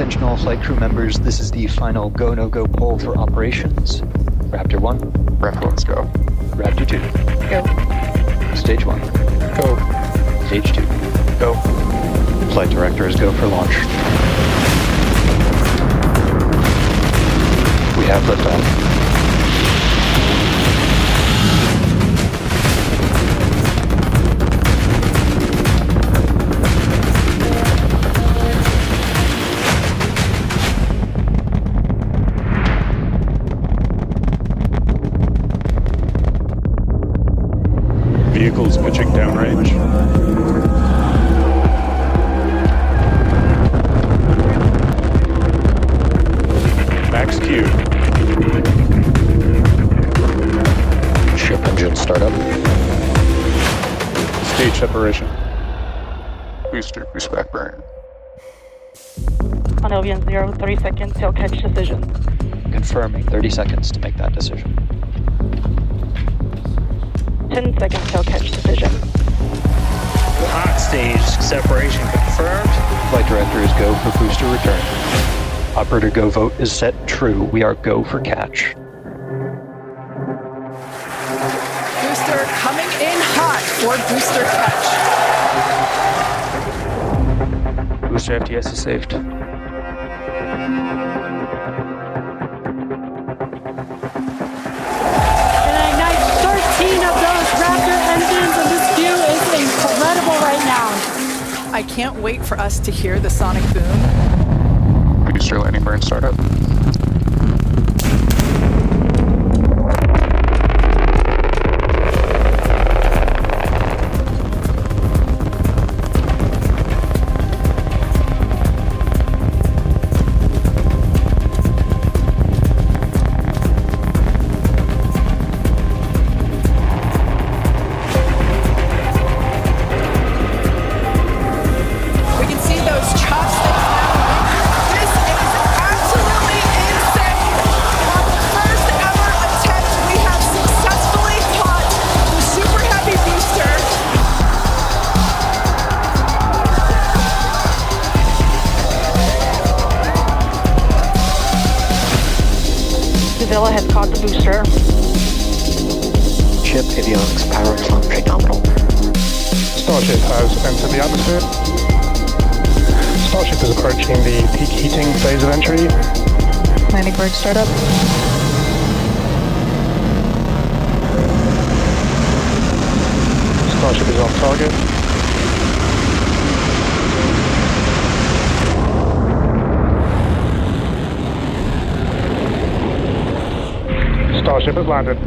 Attention all flight crew members, this is the final go, no-go poll for operations. Raptor 1. Raptor, let's go. Raptor 2. Go. Stage 1. Go. Stage 2. Go. Flight directors go for launch. We have liftoff. Vehicles pitching downrange. Max Q. Ship engine startup. Stage separation. Booster, boost back burn. On Albion 0, 30 seconds till catch decision. Confirming 30 seconds to make that decision. 10 seconds till catch decision. Hot stage separation confirmed. Flight directors go for booster return. Operator go vote is set true. We are go for catch. Booster coming in hot for booster catch. Booster FTS is saved. And I ignite 13 of those Raptor engines, and this view is incredible right now. I can't wait for us to hear the sonic boom. Booster landing burn startup. We can see those chopsticks now. This is absolutely insane. On the first ever attempt, we have successfully caught the super heavy booster. Sevilla has caught the booster. Ship avionics power and launching nominal. Starship has entered the atmosphere. Starship is approaching the peak heating phase of entry. Landing bird startup. Starship is on target. Starship has landed.